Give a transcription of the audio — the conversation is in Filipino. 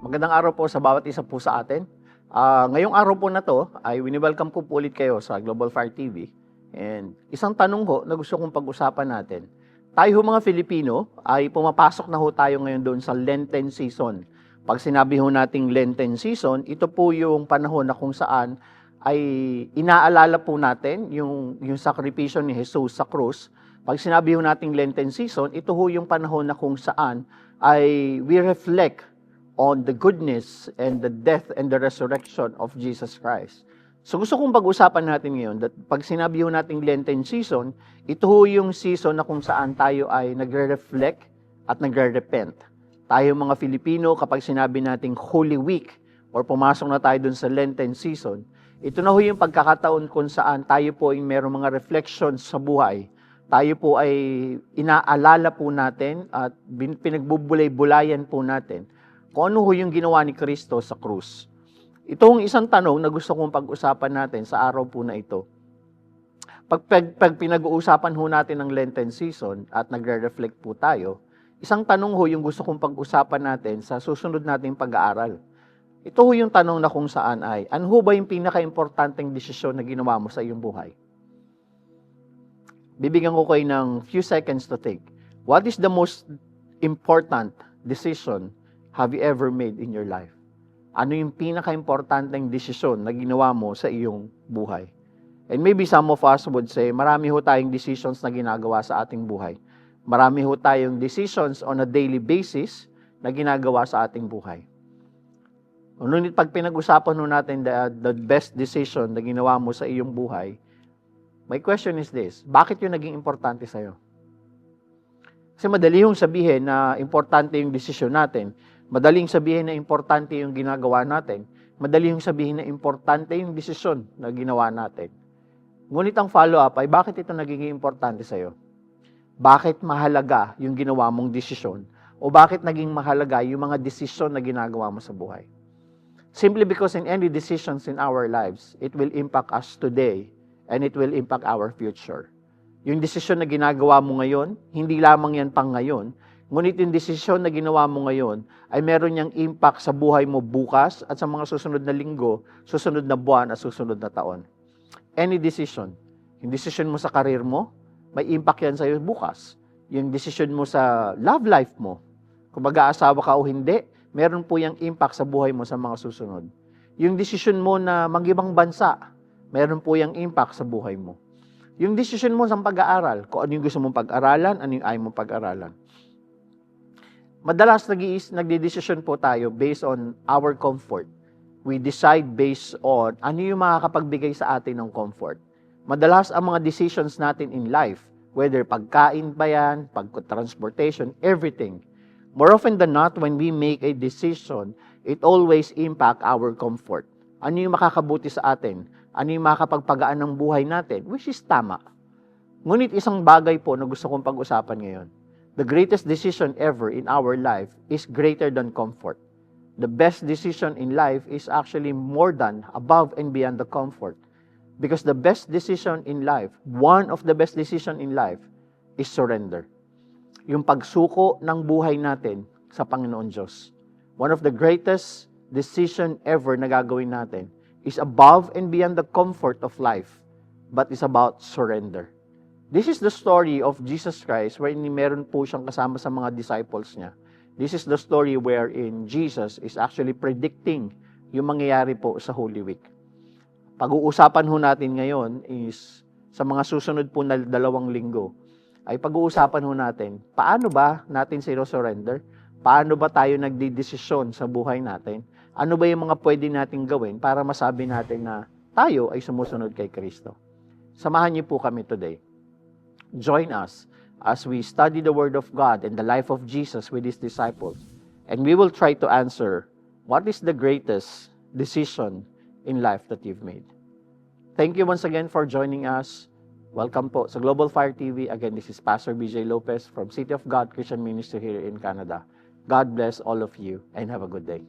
Magandang araw po sa bawat isa po sa atin. Ngayong araw po na to ay wini-welcome ko po ulit kayo sa Global Fire TV. And isang tanong ho na gusto kong pag-usapan natin. Tayo ho mga Filipino ay pumapasok na ho tayo ngayon doon sa Lenten season. Pag sinabi ho nating Lenten season, ito po yung panahon na kung saan ay inaalala po natin yung sakripisyo ni Jesus sa krus. Pag sinabi ho nating Lenten season, ito ho yung panahon na kung saan ay we reflect on the goodness and the death and the resurrection of Jesus Christ. So gusto kong pag-usapan natin ngayon that pag sinabi ho nating Lenten season, ito ho yung season na kung saan tayo ay nagre-reflect at nagre-repent. Tayo mga Filipino, kapag sinabi nating Holy Week or pumasok na tayo dun sa Lenten season, ito na ho yung pagkakataon kung saan tayo po ay merong mga reflections sa buhay. Tayo po ay inaalala po natin at pinagbubulay-bulayan po natin kung ano ho yung ginawa ni Kristo sa krus. Itong isang tanong na gusto kong pag-usapan natin sa araw po na ito. Pag pinag-uusapan ho natin ng Lenten season at nagre-reflect po tayo, isang tanong ho yung gusto kong pag-usapan natin sa susunod nating pag-aaral. Ito ho yung tanong na kung saan ay, ano ho ba yung pinaka-importanteng desisyon na ginawa mo sa iyong buhay? Bibigyan ko kayo ng few seconds to think. What is the most important decision have you ever made in your life? Ano yung pinaka-importanteng desisyon na ginawa mo sa iyong buhay? And maybe some of us would say, marami ho tayong decisions na ginagawa sa ating buhay. Marami ho tayong decisions on a daily basis na ginagawa sa ating buhay. Ngunit pag pinag-usapan ho natin the best decision na ginawa mo sa iyong buhay, my question is this, bakit yun naging importante sa'yo? Kasi madali yung sabihin na importante yung desisyon natin. Madaling sabihin na importante yung ginagawa natin. Madali yung sabihin na importante yung desisyon na ginawa natin. Ngunit ang follow-up ay bakit ito nagiging importante sa'yo? Bakit mahalaga yung ginawa mong desisyon? O bakit naging mahalaga yung mga desisyon na ginagawa mo sa buhay? Simply because in any decisions in our lives, it will impact us today and it will impact our future. Yung desisyon na ginagawa mo ngayon, hindi lamang yan pang ngayon, ngunit yung desisyon na ginawa mo ngayon ay meron niyang impact sa buhay mo bukas at sa mga susunod na linggo, susunod na buwan at susunod na taon. Any decision. Yung decision mo sa karir mo, may impact yan sa'yo bukas. Yung decision mo sa love life mo, kung mag-aasawa ka o hindi, meron po yung impact sa buhay mo sa mga susunod. Yung decision mo na mag-ibang bansa, meron po yung impact sa buhay mo. Yung decision mo sa pag-aaral, kung ano yung gusto mong pag-aralan, ano yung ayaw mong pag-aralan. Madalas nagdidesisyon po tayo based on our comfort. We decide based on ano yung makakapagbigay sa atin ng comfort. Madalas ang mga decisions natin in life, whether pagkain ba yan, pag-transportation, everything. More often than not, when we make a decision, it always impact our comfort. Ano yung makakabuti sa atin? Ano yung makakapagpagaan ng buhay natin? Which is tama. Ngunit isang bagay po na gusto kong pag-usapan ngayon. The greatest decision ever in our life is greater than comfort. The best decision in life is actually more than, above and beyond the comfort. Because the best decision in life, one of the best decision in life, is surrender. Yung pagsuko ng buhay natin sa Panginoon Diyos. One of the greatest decision ever na gagawin natin is above and beyond the comfort of life, but is about surrender. This is the story of Jesus Christ wherein meron po siyang kasama sa mga disciples niya. This is the story wherein Jesus is actually predicting yung mangyayari po sa Holy Week. Pag-uusapan ho natin ngayon is sa mga susunod po na 2 linggo ay pag-uusapan ho natin paano ba natin sino-surrender? Paano ba tayo nagdidesisyon sa buhay natin? Ano ba yung mga pwede nating gawin para masabi natin na tayo ay sumusunod kay Kristo? Samahan niyo po kami today. Join us as we study the Word of God and the life of Jesus with His disciples. And we will try to answer, what is the greatest decision in life that you've made? Thank you once again for joining us. Welcome po sa Global Fire TV. Again, this is Pastor BJ Lopez from City of God Christian Ministry here in Canada. God bless all of you and have a good day.